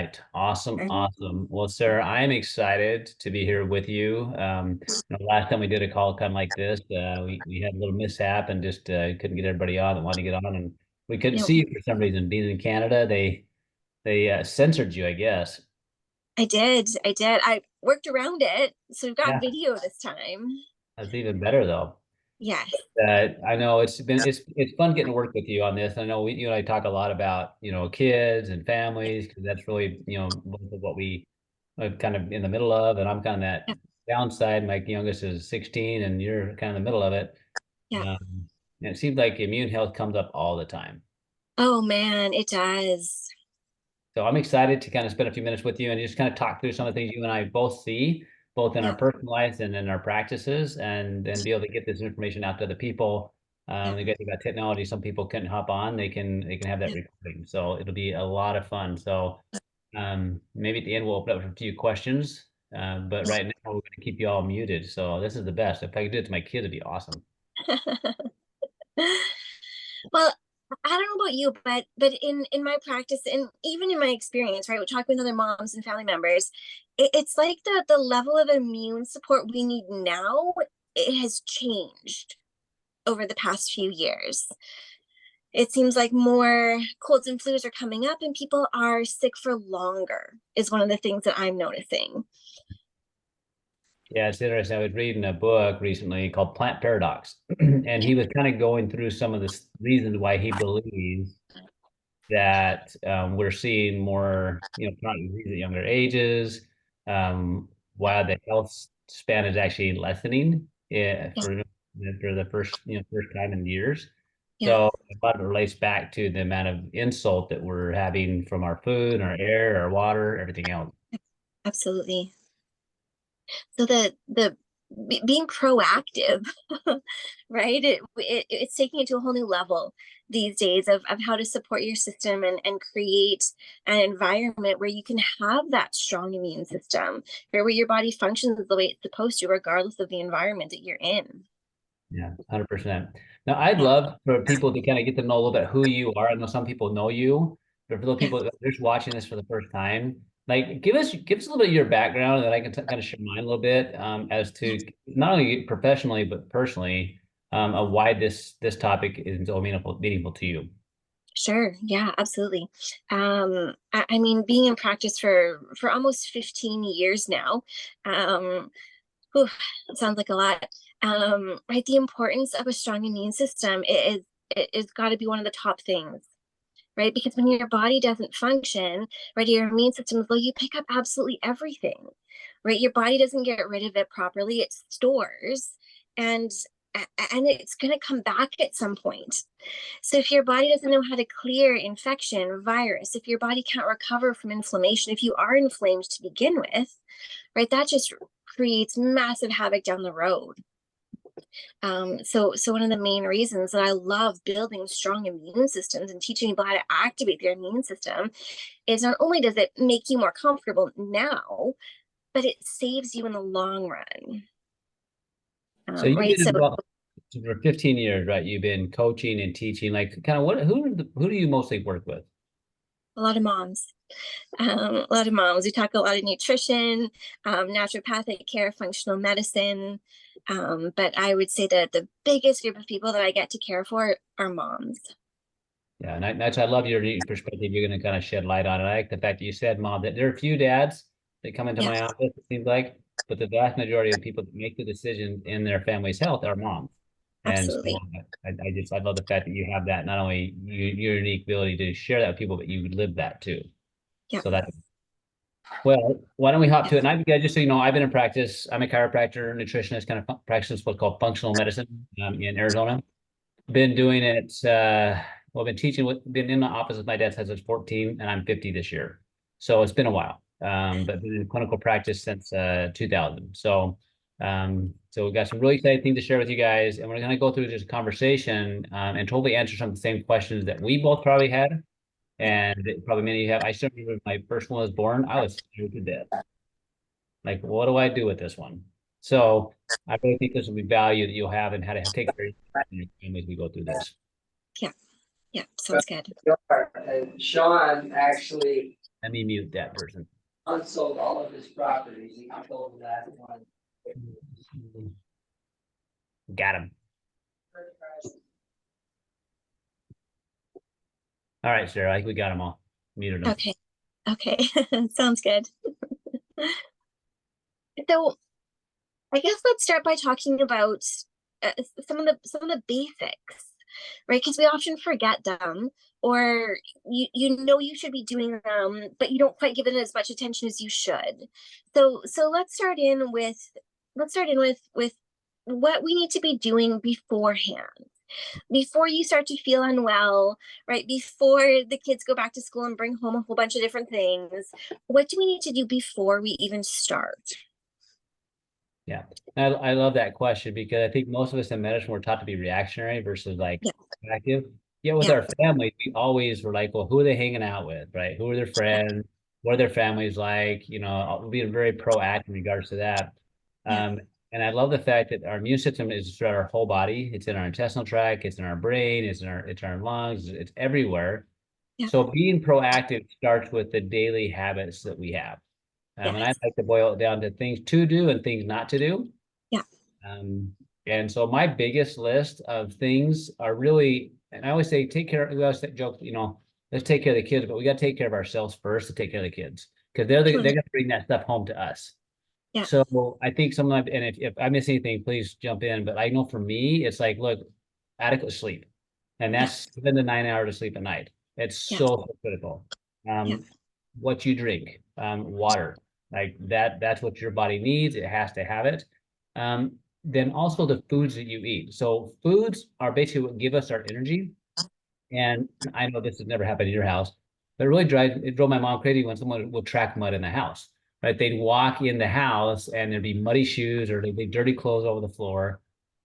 right. Awesome. Awesome. Well, Sarah, I am excited to be here with you. Last time we did a call kind of like this, we had a little mishap and just couldn't get everybody on that wanted to get on, and we couldn't No, see you for some reason. Being in Canada, they censored you, I guess. I did. I did. I worked around it. So we've got Yeah, video this time. that's even better though. Yes. I know it's fun getting to work with you on this. I know you and I talk a lot about kids and Yeah. families because that's really most of what we are kind of in the middle of, and I'm kind of that Yeah. downside. My youngest is 16, and you're kind of in the middle of it. Yeah. And it seems like immune health comes up all the time. Oh man, it does. So I'm excited to kind of spend a few minutes with you and just kind of talk through some of the things you and I both see, both in our Yeah. personal lives and in our practices, and then be able to get this information out to the people. Yeah. The good thing about technology, some people can hop on, they can have that Yeah. recording. So it'll be a lot of fun. So maybe at the end we'll open up for a few questions. But right now we're going to keep you all muted. So this is the best. If I could do it to my kids, it'd be awesome. Well, I don't know about you, but in my practice and even in my experience, right, we're talking with other moms and family members, it's like the level of immune support we need now, it has changed over the past few years. It seems like more colds and flus are coming up and people are sick for longer is one of the things that I'm noticing. Yeah, it's interesting. I was reading a book recently called Plant Paradox, and he was kind of going through some of the reasons why he believes that we're seeing more, chronic disease at younger ages, while the health span is actually lessening Yeah. for the first time in years. Yeah. So a lot of it relates back to the amount of insult that we're having from our food, our air, our water, everything else. Absolutely. So being proactive, right? It's taking it to a whole new level these days of how to support your system and create an environment where you can have that strong immune system, where your body functions the way it's supposed to, regardless of the environment that you're in. Yeah, 100%. Now, I'd Yeah. love for people to kind of get to know a little bit who you are. I know some people know you, but for those Yeah. people that are just watching this for the first time, like give us a little bit of your background, and then I can kind of share mine a little bit as Yeah. to not only professionally but personally of why this topic is so meaningful to you. Sure. Yeah, absolutely. I mean, being in practice for almost 15 years now, um, whew, it sounds like a lot. Right, the importance of a strong immune system is got to be one of the top things, right? Because when your body doesn't function, right, your immune system is like you pick up absolutely everything, right? Your body doesn't get rid of it properly; it stores, and and it's going to come back at some point. So if your body doesn't know how to clear infection, virus, if your body can't recover from inflammation, if you are inflamed to begin with, right, that just creates massive havoc down the road. So one of the main reasons that I love building strong immune systems and teaching people how to activate their immune system is not only does it make you more comfortable now, but it saves you in the long run. So you've Right. been So involved for 15 years, right? You've been coaching and teaching, like kind of who do you mostly work with? a lot of moms, a lot of moms. We talk a lot of nutrition, naturopathic care, functional medicine. But I would say that the biggest group of people that I get to care for are moms. Yeah, and I love your unique perspective. You're going to kind of shed light on it. I like the fact that you said, Mom, that there are a few dads that come into Yeah, my office, it seems like, but the vast majority of people that make the decision in their family's health are moms. And so absolutely. I love the fact that you have that, not only your unique ability to share that with people, but you live that too. Yeah, So that, well, why don't we hop yeah, to it? And just so you know, I've been in practice. I'm a chiropractor, nutritionist, kind of practice what's called functional medicine in Arizona. Been doing it, well, been teaching been in the office with my dad since I was 14, and I'm 50 this year. So it's been a while. But been in clinical practice since 2000. So we've got some really exciting things to share with you guys, and we're going to go through this conversation and totally answer some of the same questions that we both probably had, yeah, and that probably many of you have. I still remember when my first one was born, I was scared to death. Like, what do I do with this one? So I really think this will be value that you'll have and how to take care of your family as we go through this. yeah, yeah. Sounds good. And Sean actually Let me mute that person. Unsold all of his properties. He sold the last one. Got him. All right, Sarah, I think we got them all. Muted them. Okay. Okay. Sounds good. So I guess let's start by talking about some of the basics, right? Because we often forget them, or you should be doing them, but you don't quite give it as much attention as you should. So let's start in with what we need to be doing beforehand. Before you start to feel unwell, right? Before the kids go back to school and bring home a whole bunch of different things, what do we need to do before we even start? Yeah, I love that question because I think most of us in medicine were taught to be reactionary versus like Yeah. active. Yeah, with Yeah. our family, we always were like, well, who are they hanging out with, right? Who are their friends? What are their families like? You know, being very proactive in regards to that. Yeah. And I love the fact that our immune system is throughout our whole body. It's in our intestinal tract, it's in our brain, it's in our lungs, it's everywhere. Yeah. So being proactive starts with the daily habits that we have. And I Yes. like to boil it down to things to do and things not to do. Yeah. Um, and so my biggest list of things are really, and I always say, take care. We always joke, you know, let's take care of the kids, but we got to take care of ourselves first to take care of the kids because they're Totally. going to bring that stuff home to us. Yeah. So I think sometimes, and if I miss anything, please jump in. But I know for me, it's like, look, adequate sleep, and Yeah. that's 7 to 9 hours of sleep a night. It's Yeah. so critical. Yeah. What you drink, water, like that's what your body needs. It has to have it. Then also the foods that you eat. So foods are basically what give us our energy. And I know this has never happened in your house, but it drove my mom crazy when someone will track mud in the house. Right? They'd walk in the house and there'd be muddy shoes or there'd be dirty clothes over the floor.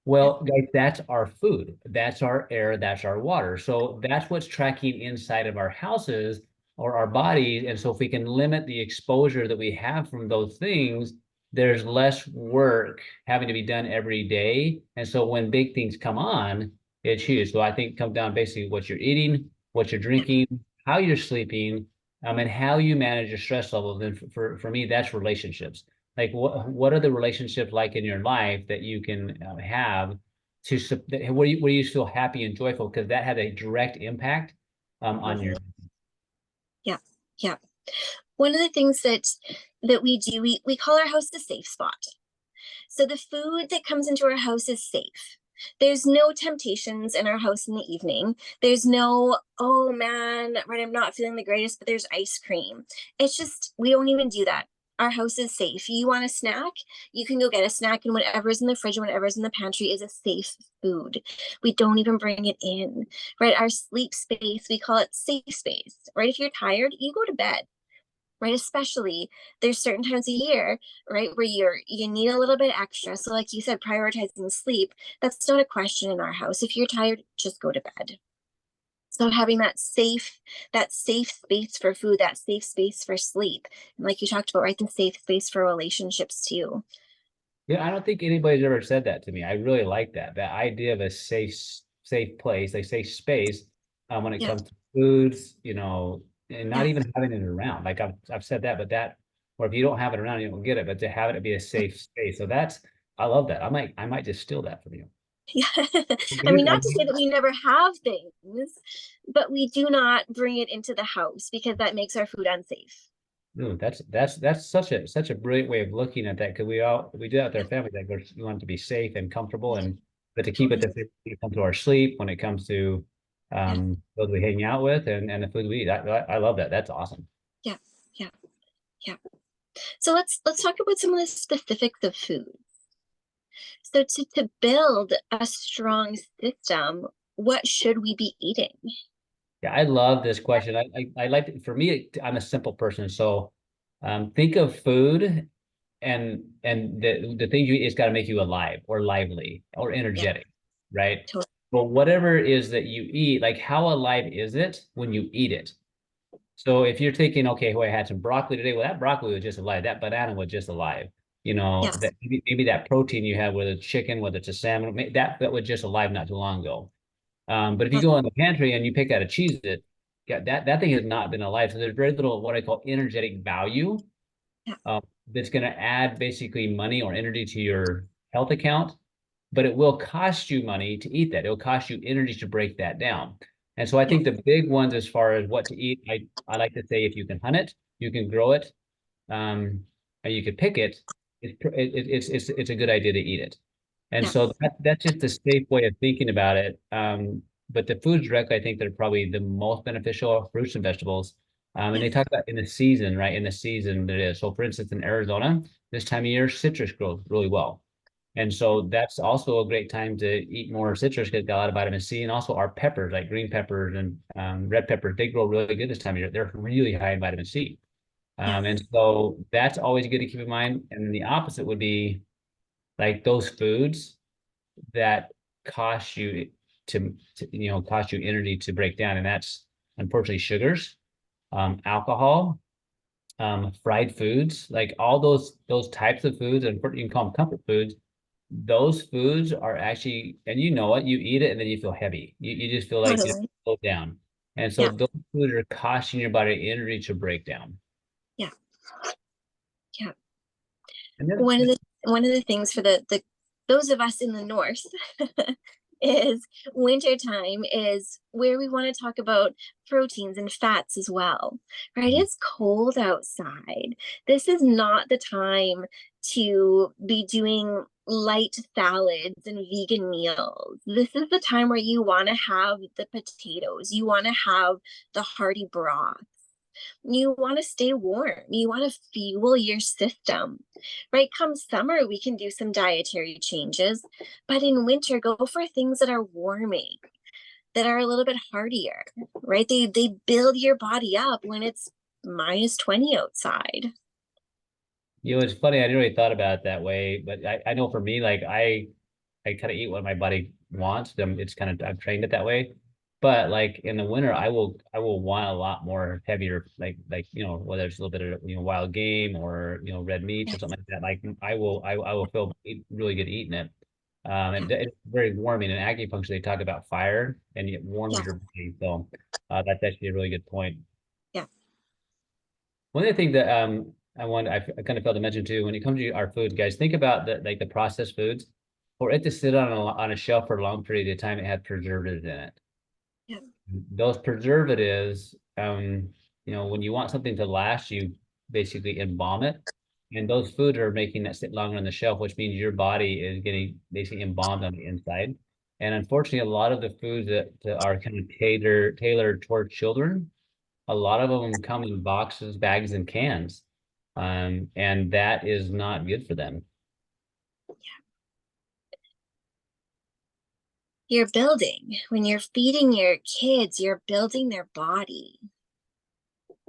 Yeah. Well, guys, that's our food. That's our air. That's our water. So that's what's tracking inside of our houses or our bodies. And so if we can limit the exposure that we have from those things, there's less work having to be done every day. And so when big things come on, it's huge. So I think it comes down basically what you're eating, what you're Yeah. drinking, how you're sleeping, and how you manage your stress levels. And for me, that's relationships. Like what are the relationships like in your life that you can have to where you feel happy and joyful because that had a direct impact on your. Yeah. Yeah. One of the things that we do, we call our house a safe spot. So the food that comes into our house is safe. There's no temptations in our house in the evening. There's no, oh man, right, I'm not feeling the greatest, but there's ice cream. It's just, we don't even do that. Our house is safe. You want a snack, you can go get a snack, and whatever's in the fridge and whatever's in the pantry is a safe food. We don't even bring it in, right? Our sleep space, we call it safe space, right? If you're tired, you go to bed, right? Especially there's certain times a year, right, where you need a little bit extra. So like you said, prioritizing sleep, that's not a question in our house. If you're tired, just go to bed. So having that safe space for food, that safe space for sleep, and like you talked about, right, the safe space for relationships too. Yeah, I don't think anybody's ever said that to me. I really like that idea of a safe place, like safe space, when it Yeah. comes to foods, you know, and not Yeah. even having it around. Like I've said that, but that, or if you don't have it around, you don't get it. But to have it be a safe space, so I love that. I might just steal that from you. Yeah. I mean, not to say that we never have things, but we do not bring it into the house because that makes our food unsafe. No, that's such a brilliant way of looking at that because we do that with Yeah. our family that we want it to be safe and comfortable Yeah. and but to keep it Totally. the when it comes to our sleep, when it comes to Yeah. those we hang out with and the food we eat. I love that. That's awesome. Yeah. Yeah. Yeah. So let's talk about some of the specifics of food. So to build a strong system, what should we be eating? Yeah, I love this question. I like for me, I'm a simple person, so think of food and the things you eat, it's got to make you alive or lively or Yeah, energetic, right? totally. But whatever it is that you eat, like how alive is it when you eat it? So if you're thinking, okay, well, I had some broccoli today, well, that broccoli was just alive, that banana was just alive. You know, Yes. that maybe that protein you had, whether it's chicken, whether it's a salmon, that was just alive not too long ago. But if you go in the pantry and you pick out a cheese it, yeah, that thing has not been alive. So there's very little what I call energetic value Yeah. that's going to add basically money or energy to your health account, but it will cost you money to eat that. It'll cost you energy to break that down. And so I Yeah. think the big ones as far as what to eat, I like to say if you can hunt it, you can grow it, and you can pick it, it's a good idea to eat it. And Yeah. so that's just a safe way of thinking about it. But the foods directly, I think they're probably the most beneficial, fruits and vegetables. And they Yes. talk about in the season, right? In the season that is. So for instance, in Arizona, this time of year, citrus grows really well. And so that's also a great time to eat more citrus because it's got a lot of vitamin C. And also our peppers, like green peppers and red peppers, they grow really good this time of year. They're really high in vitamin C. Yeah. And so that's always good to keep in mind. And then the opposite would be like those foods that cost you cost you energy to break down. And that's unfortunately sugars, alcohol, fried foods, like all those types of foods, and you can call them comfort foods. Those foods are actually, and you know what, you eat it and then you feel heavy. You just feel like you Totally. slow down. And so Yeah. those foods are costing your body energy to break down. Yeah. Yeah. And then One of the things for the those of us in the north is wintertime is where we want to talk about proteins and fats as well, right? It's cold outside. This is not the time to be doing light salads and vegan meals. This is the time where you want to have the potatoes, you want to have the hearty broth, you want to stay warm, you want to fuel your system, right? Come summer, we can do some dietary changes, but in winter, go for things that are warming, that are a little bit heartier, right? They build your body up when it's -20 outside. it's funny, I never really thought about it that way, but I know for me, like I kind of eat what my body wants. It's kind of I've trained it that way. But like in the winter, I will want a lot more heavier, like whether it's a little bit of wild game or red meats or Yes. something like that. Like I will feel really good eating it. Yeah. And it's very warming. In acupuncture, they talk about fire and it warms Yeah. your body. So that's actually a really good point. Yeah. One of the things that I kind of failed to mention too, when it comes to our food, guys, think about the processed foods. For it to sit on a shelf for a long period of time, it had preservatives in it. Yeah. Those preservatives, when you want something to last, you basically embalm it. And those foods are making that sit longer on the shelf, which means your body is getting basically embalmed on the inside. And unfortunately, a lot of the foods that are kind of tailored toward children, a lot of them come in boxes, bags, and cans. And that is not good for them. You're building, when you're feeding your kids, you're building their body.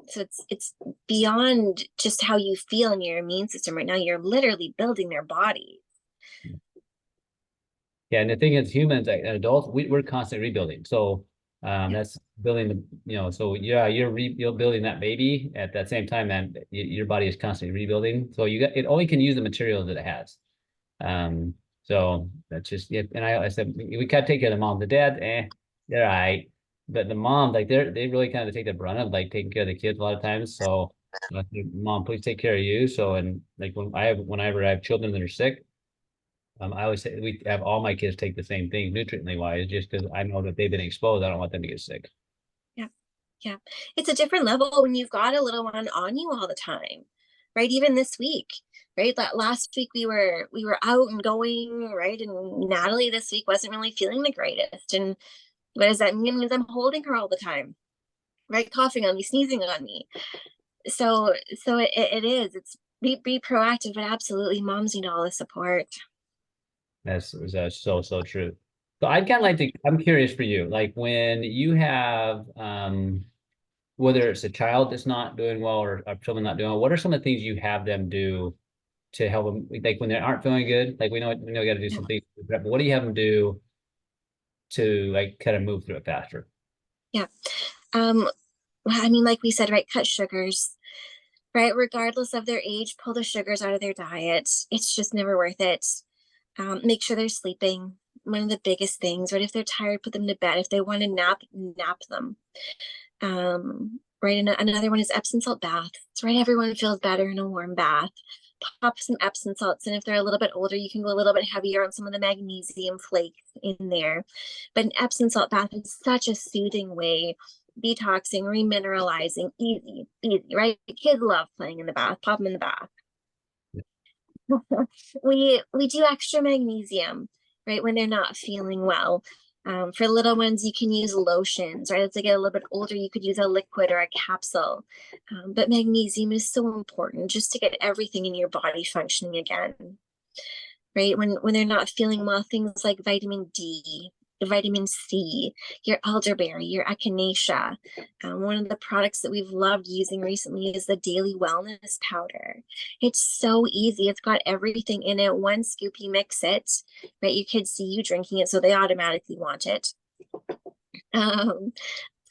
So it's beyond just how you feel in your immune system right now. You're literally building their body. Yeah, and the thing is, humans and adults, we're constantly rebuilding. So Yeah. that's building so yeah, you're building that baby at that same time, and your body is constantly rebuilding. So it only can use the materials that it has. So that's just yeah. And I said we gotta take care of the mom. The dad, they're all right. But the mom, like they really kind of take the brunt of like taking care of the kids a lot of times. So I think, Mom, please take care of you. So and like whenever I have children that are sick. I always say we have all my kids take the same thing, nutriently wise, just because I know that they've been exposed. I don't want them to get sick. Yeah. Yeah. It's a different level when you've got a little one on you all the time, right? Even this week, right? That last week we were out and going, right? And Natalie this week wasn't really feeling the greatest. And what does that mean? It means I'm holding her all the time, right? Coughing on me, sneezing on me. So it is. It's be proactive, but absolutely moms need all the support. That's so true. So I'd kind of like to. I'm curious for you, like when you have whether it's a child that's not doing well or children not doing well, what are some of the things you have them do to help them, like when they aren't feeling good? Like we know we got to do some things, but what do you have them do to like kind of move through it faster? Yeah. Well, I mean, like we said, right? Cut sugars, right? Regardless of their age, pull the sugars out of their diet. It's just never worth it. Make sure they're sleeping. One of the biggest things, right? If they're tired, put them to bed. If they want to nap, nap them. Right, and another one is Epsom salt baths, right? Everyone feels better in a warm bath. Pop some Epsom salts, and if they're a little bit older, you can go a little bit heavier on some of the magnesium flakes in there. But an Epsom salt bath is such a soothing way, detoxing, remineralizing, easy, right? Kids love playing in the bath. Pop them in the bath. We do extra magnesium, right, when they're not feeling well. For little ones, you can use lotions, right? As they get a little bit older, you could use a liquid or a capsule. But magnesium is so important just to get everything in your body functioning again, right? When they're not feeling well, things like vitamin D, vitamin C, your elderberry, your echinacea. One of the products that we've loved using recently is the Daily Wellness Powder. It's so easy. It's got everything in it. One scoop, you mix it, right? Your kids see you drinking it, so they automatically want it.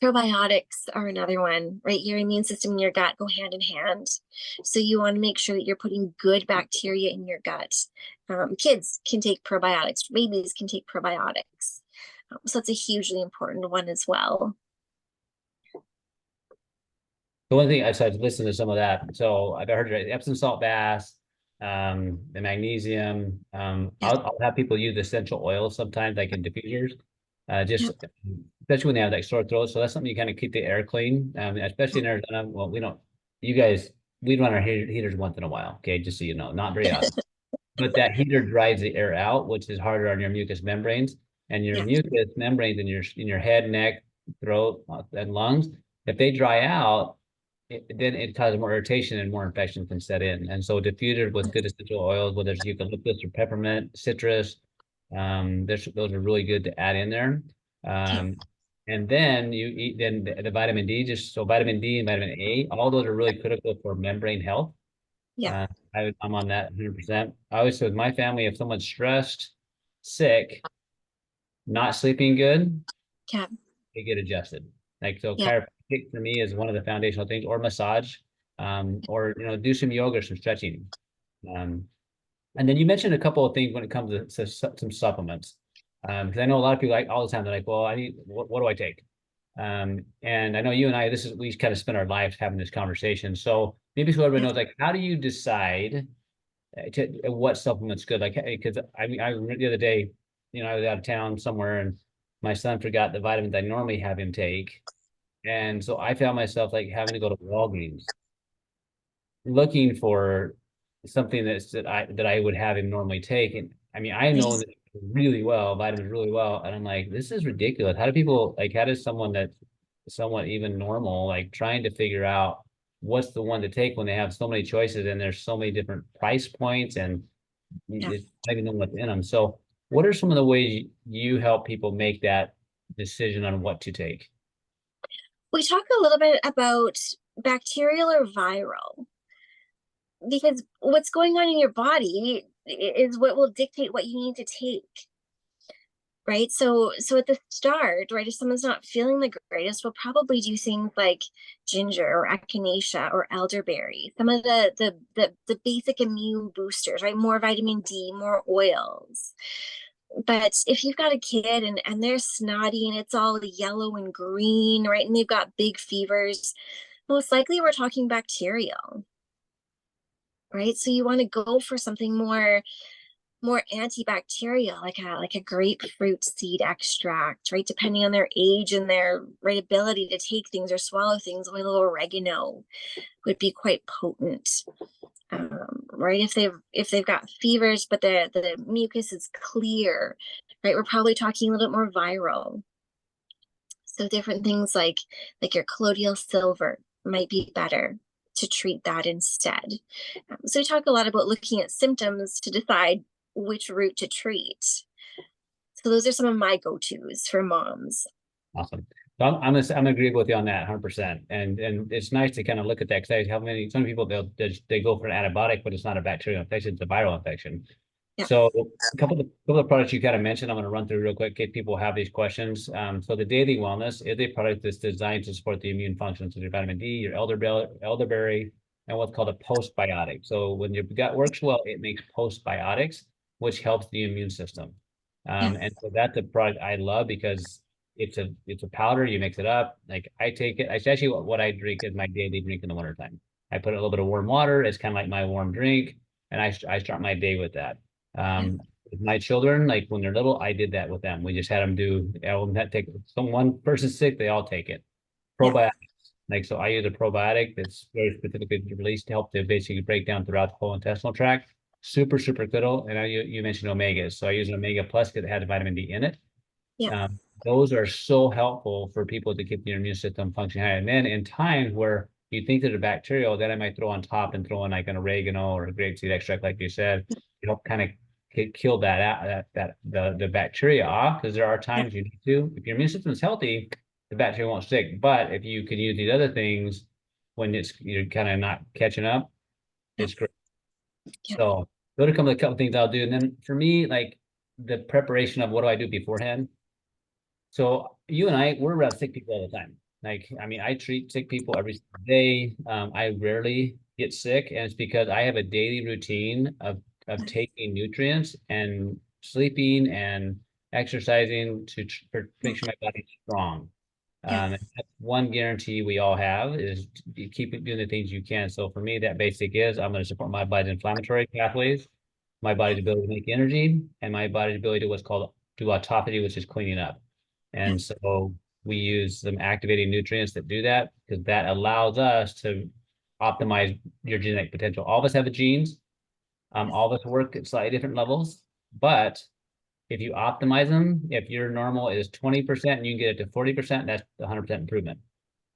Probiotics are another one, right? Your immune system and your gut go hand in hand. So you want to make sure that you're putting good bacteria in your gut. Kids can take probiotics, babies can take probiotics. So that's a hugely important one as well. The one thing I started listening to some of that. So I've heard Epsom salt baths, the magnesium. I'll have people use essential oils sometimes, like in diffusers, just especially when they have like sore throat. So that's something you kind of keep the air clean, especially in Arizona. Well, we don't, you guys, we run our heaters once in a while. Okay, just so you know, not very often. But that heater dries the air out, which is harder on your mucous membranes. And your mucous membranes in your head, neck, throat, and lungs, if they dry out, then it causes more irritation and more infection can set in. And so diffusers with good essential oils, whether it's eucalyptus or peppermint, citrus, those are really good to add in there. And then you eat the vitamin D, just so vitamin D and vitamin A, all those are really critical for membrane health. I'm on that 100%. I always say with my family, if someone's stressed, sick, not sleeping good, they get adjusted. Like, so chiropractic for me is one of the foundational things, or massage, or, do some yoga, some stretching. And then you mentioned a couple of things when it comes to some supplements. Because I know a lot of people like all the time, they're like, well, what do I take? And I know you and I, we kind of spend our lives having this conversation. So maybe so everybody knows, like, how do you decide what supplement's good? Like, because I remember the other day, I was out of town somewhere and my son forgot the vitamins I normally have him take. And so I found myself like having to go to Walgreens looking for something that I would have him normally take. And I mean, I know that really well, vitamins really well. And I'm like, this is ridiculous. How does someone that's somewhat even normal, like trying to figure out what's the one to take when they have so many choices and there's so many different price points and you just don't even know what's in them. So what are some of the ways you help people make that decision on what to take? We talk a little bit about bacterial or viral, because what's going on in your body is what will dictate what you need to take. Right. So at the start, right, if someone's not feeling the greatest, we'll probably do things like ginger or echinacea or elderberry, some of the basic immune boosters, right? More vitamin D, more oils. But if you've got a kid and they're snotty and it's all yellow and green, right, and they've got big fevers, most likely we're talking bacterial. Right. So you want to go for something more antibacterial, like a grapefruit seed extract, right? Depending on their age and their ability to take things or swallow things, oil of oregano would be quite potent. Right? If they've got fevers, but the mucus is clear, right? We're probably talking a little bit more viral. So different things like your colloidal silver might be better to treat that instead. So we talk a lot about looking at symptoms to decide which route to treat. So those are some of my go-tos for moms. Awesome. So I'm agreeable with you on that 100%. And it's nice to kind of look at that because some people they go for an antibiotic, but it's not a bacterial infection, it's a viral infection. So a couple of products you kind of mentioned, I'm going to run through real quick in case people have these questions. So the Daily Wellness is a product that's designed to support the immune functions of your vitamin D, your elderberry, and what's called a postbiotic. So when your gut works well, it makes postbiotics, which helps the immune system. And so that's a product I love because it's a powder, you mix it up. Like I take it, it's actually what I drink is my daily drink in the wintertime. I put a little bit of warm water, it's kind of like my warm drink, and I start my day with that. With my children, like when they're little, I did that with them. We just had them do, I will not take, so one person's sick, they all take it. Probiotics. Like, so I use a probiotic that's very specifically released to help to basically break down throughout the whole intestinal tract. Super, super good. And you mentioned omegas. So I use an omega plus because it has vitamin D in it. Yeah. Those are so helpful for people to keep your immune system functioning high. And then in times where you think that a bacterial, then I might throw on top and throw in like an oregano or a grapeseed extract, like you said, to help kind of kill that out, the bacteria off. Because there are times you need to. If your immune system is healthy, the bacteria won't stick. But if you can use these other things when you're kind of not catching up, it's great. Yeah. So those are a couple things I'll do. And then for me, like the preparation of what do I do beforehand? So you and I, we're around sick people all the time. Like, I mean, I treat sick people every single day. I rarely get sick, and it's because I have a daily routine of taking nutrients and sleeping and exercising to make sure my body's strong. That's one guarantee we all have is to keep doing the things you can. So for me, that basic is I'm going to support my body's inflammatory pathways, my body's ability to make energy, and my body's ability to what's called do autophagy, which is cleaning up. And so we use some activating nutrients that do that because that allows us to optimize your genetic potential. All of us have the genes. All of us work at slightly different levels, but if you optimize them, if your normal is 20% and you can get it to 40%, that's 100% improvement.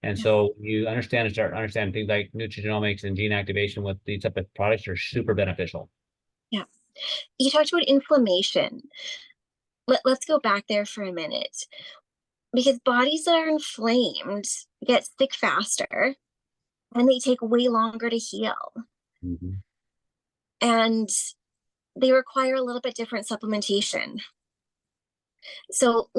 And so you start understanding things like nutrigenomics and gene activation with these type of products are super beneficial. Yeah. You talked about inflammation. Let's go back there for a minute. Because bodies that are inflamed get sick faster and they take way longer to heal. And they require a little bit different supplementation. So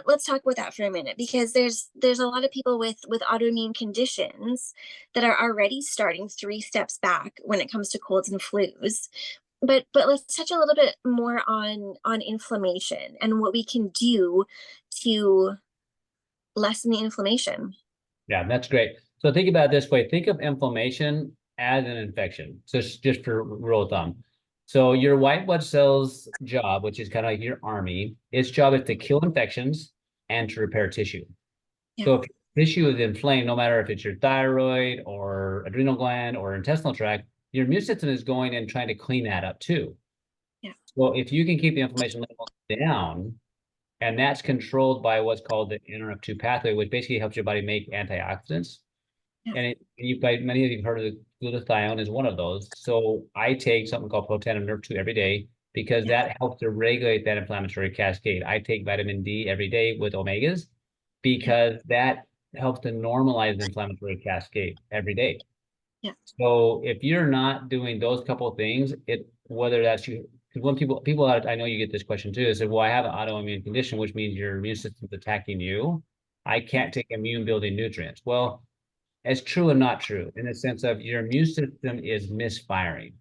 let's talk about that for a minute, because there's a lot of people with autoimmune conditions that are already starting 3 steps back when it comes to colds and flus. But let's touch a little bit more on inflammation and what we can do to lessen the inflammation. Yeah, that's great. So think about it this way. Think of inflammation as an infection. So just for rule of thumb. So your white blood cells job, which is kind of like your army, its job is to kill infections and to repair tissue. So if tissue is inflamed, no matter if it's your thyroid or adrenal gland or intestinal tract, your immune system is going and trying to clean that up too. So if you can keep the inflammation level down, and that's controlled by what's called the NRF2 pathway, which basically helps your body make antioxidants. And many of you have heard of the glutathione is one of those. So I take something called Protandim Nerve 2 every day because that helps to regulate that inflammatory cascade. I take vitamin D every day with omegas because that helps to normalize the inflammatory cascade every day. So if you're not doing those couple of things, whether that's you, because when people I know you get this question too, they say, well, I have an autoimmune condition, which means your immune system's attacking you. I can't take immune building nutrients. Well, it's true and not true in the sense of your immune system is misfiring.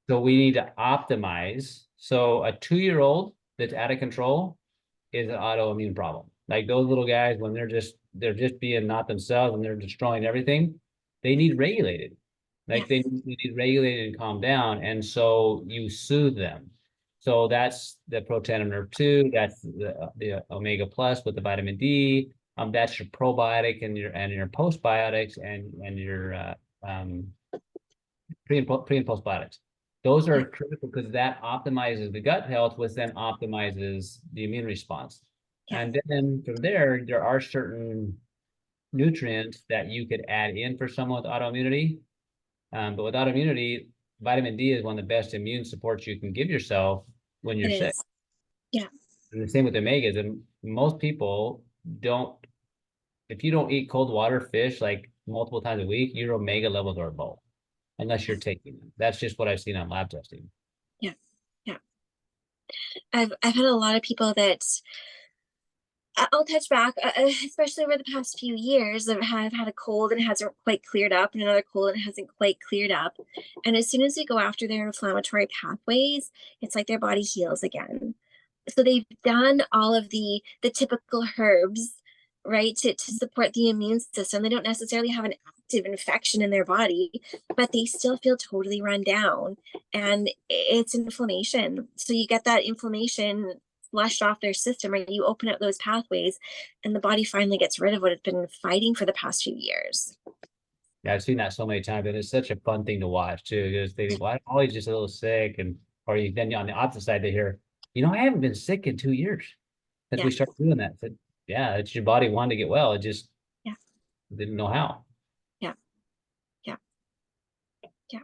So we need to optimize. So a 2-year-old that's out of control is an autoimmune problem. Like those little guys, when they're just being not themselves and they're destroying everything, they need regulated. Like they need regulated and calm down. And so you soothe them. So that's the Protandim Nerve 2, that's the omega plus with the vitamin D. That's your probiotic and your postbiotics and your pre and postbiotics. Those are critical because that optimizes the gut health, which then optimizes the immune response. And then from there are certain nutrients that you could add in for someone with autoimmunity. But with autoimmunity, vitamin D is one of the best immune supports you can give yourself when you're sick. And the same with omegas. And most people don't, if you don't eat cold water, fish like multiple times a week, your omega levels are low, unless you're taking them. That's just what I've seen on lab testing. I've had a lot of people that I'll touch back, especially over the past few years, that have had a cold and it hasn't quite cleared up, and another cold and it hasn't quite cleared up. And as soon as we go after their inflammatory pathways, it's like their body heals again. So they've done all of the typical herbs, right, to support the immune system. They don't necessarily have an active infection in their body, but they still feel totally run down, and it's inflammation. So you get that inflammation flushed off their system, right? You open up those pathways, and the body finally gets rid of what it's been fighting for the past few years. Yeah, I've seen that so many times, and it's such a fun thing to watch too, because they think, well, I'm always just a little sick, and or you then on the opposite side they hear, I haven't been sick in 2 years since Yeah, we started doing that. But yeah, it's your body wanting to get well. It just yeah, didn't know how. yeah, yeah, yeah,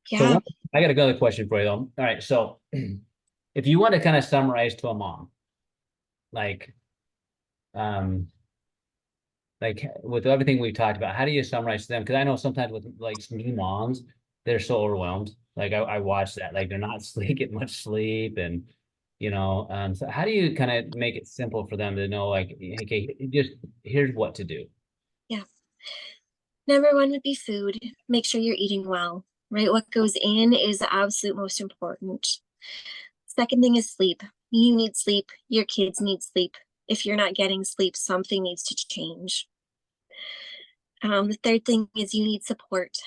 So yeah. I got another question for you though. All right, so if you want to kind of summarize to a mom, like um like with everything we've talked about, how do you summarize to them? Because I know sometimes with like some new moms, they're so overwhelmed. Like I watch that, like they're not sleep, getting much sleep, and so how do you kind of make it simple for them to know, like, okay, just here's what to do? Yeah. Number one would be food. Make sure you're eating well, right? What goes in is the absolute most important. Second thing is sleep. You need sleep. Your kids need sleep. If you're not getting sleep, something needs to change. The third thing is you need support,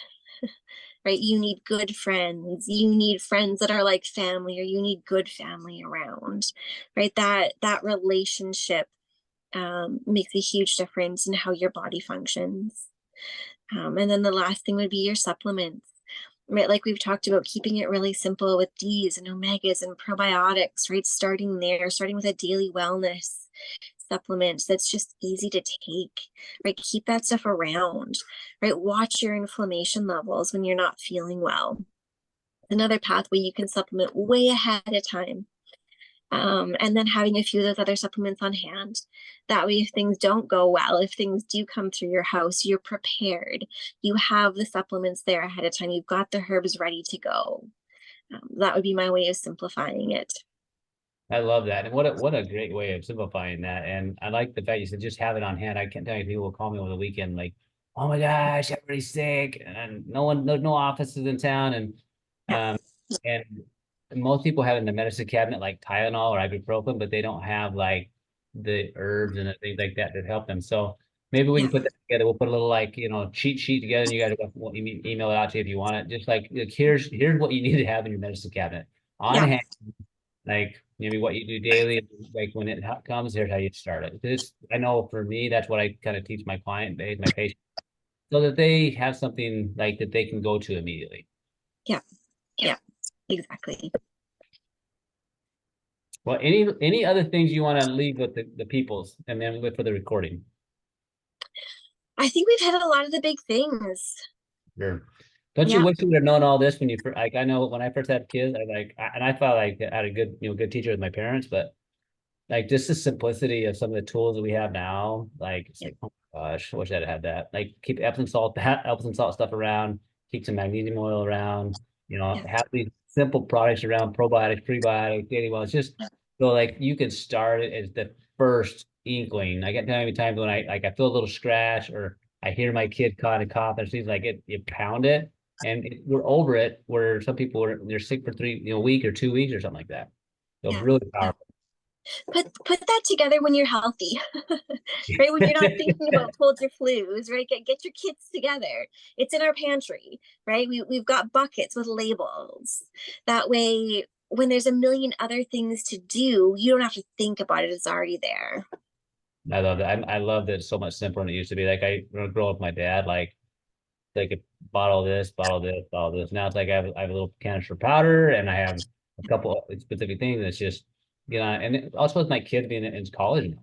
right? You need good friends. You need friends that are like family, or you need good family around, right? That relationship makes a huge difference in how your body functions. And then the last thing would be your supplements, right? Like we've talked about, keeping it really simple with D's and omegas and probiotics, right? Starting there, starting with a daily wellness supplement that's just easy to take, right? Keep that stuff around, right? Watch your inflammation levels when you're not feeling well. Another pathway, you can supplement way ahead of time. And then having a few of those other supplements on hand. That way, if things don't go well, if things do come through your house, you're prepared. You have the supplements there ahead of time. You've got the herbs ready to go. That would be my way of simplifying it. I love that. And what a great way of simplifying that. And I like the fact you said just have it on hand. I can't tell you, people will call me over the weekend like, oh my gosh, everybody's sick, and there's no offices in town. Yeah, Um and most people have in the medicine cabinet like Tylenol or ibuprofen, but they don't have like the herbs and the things like that that help them. So maybe we yeah, can put that together. We'll put a little like, cheat sheet together, and you guys will email it out to you if you want it. Just like here's what you need to have in your medicine cabinet on yeah, hand, like maybe what you do daily, like when it comes, here's how you start it. This, I know for me, that's what I kind of teach my client base, my patients, so that they have something like that they can go to immediately. yeah, yeah, exactly. Well, any other things you want to leave with the peoples, and then for the recording? I think we've hit a lot of the big things. Sure. Don't you Yeah, wish you would have known all this when you first, like, I know when I first had kids, and I felt like I had a good, good teacher with my parents, but like just the simplicity of some of the tools that we have now, like it's yeah, like, oh my gosh, I wish I'd had that. Like keep Epsom salt, Epsom salt stuff around, keep some magnesium oil around, yeah, have these simple products around, probiotics, prebiotics, daily wellness. Just so like you can start it as the first inkling. I get many times when I feel a little scratch, or I hear my kid kind of cough, and she's like, you pound it, and we're over it. Where some people they're sick for a week or 2 weeks or something like that. So yeah, really yeah. powerful. Put that together when you're healthy, right? When you're not thinking about colds or flus, right? Get your kids together. It's in our pantry, right? We've got buckets with labels. That way, when there's a million other things to do, you don't have to think about it. It's already there. I love that. I love that it's so much simpler than it used to be. Like when I grew up with my dad, like a bottle of this, bottle of this, bottle of this. Now it's like I have a little canister of powder, and I have a couple of specific things. That's just and also with my kids being in college now,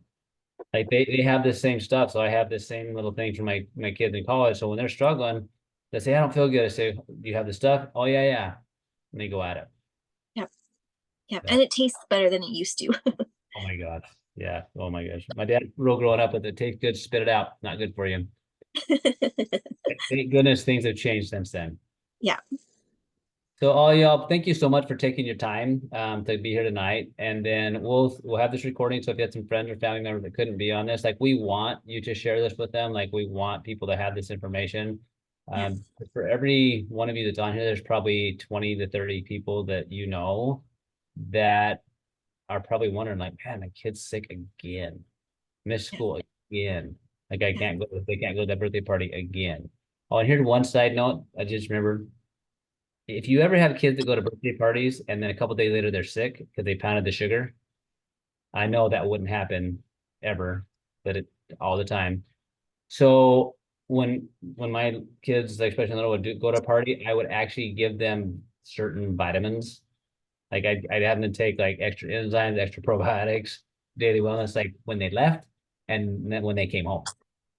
like they have this same stuff. So I have this same little thing for my kids in college. So when they're struggling, they say I don't feel good. I say, do you have the stuff? Oh yeah, yeah. And they go at it. Yep, yep. So, And it tastes better than it used to. oh my God. Yeah. Oh my gosh. My dad, real growing up with it, tastes good, spit it out. Not good for you. Thank goodness things have changed since then. Yeah. So all y'all, thank you so much for taking your time to be here tonight. And then we'll have this recording. So if you had some friends or family members that couldn't be on this, like we want you to share this with them. Like we want people to have this information. Yeah. For every one of you that's on here, there's probably 20 to 30 people that that are probably wondering like, man, my kid's sick again, missed Yeah. school again. Like I can't go, they can't go to that birthday party again. Oh, and here's one side note. I just remembered, if you ever have kids that go to birthday parties and then a couple days later they're sick because they pounded the sugar, I know that wouldn't happen ever, but it all the time. So when my kids, like especially little, would go to a party, I would actually give them certain vitamins. Like I'd have them take like extra enzymes, extra probiotics, daily wellness, like when they left and then when they came home.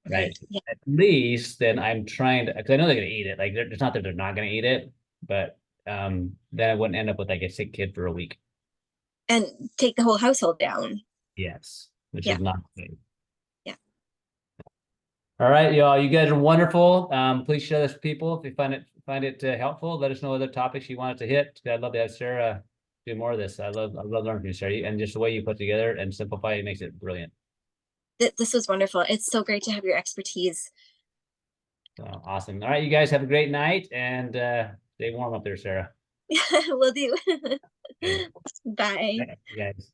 Right. Right. Yeah. At least then I'm trying to, because I know they're gonna eat it. Like it's not that they're not gonna eat it, but then I wouldn't end up with like a sick kid for a week. And take the whole household down. Yes, which Yeah. is not good. Yeah. All right, y'all. You guys are wonderful. Please share this with people if you find it helpful. Let us know other topics you wanted to hit. I'd love to have Sarah do more of this. I love learning from you, Sarah, and just the way you put together and simplify it makes it brilliant. This was wonderful. It's so great to have your expertise. Awesome. All right, you guys have a great night and stay warm up there, Sarah. Will do. Okay. Bye. You guys.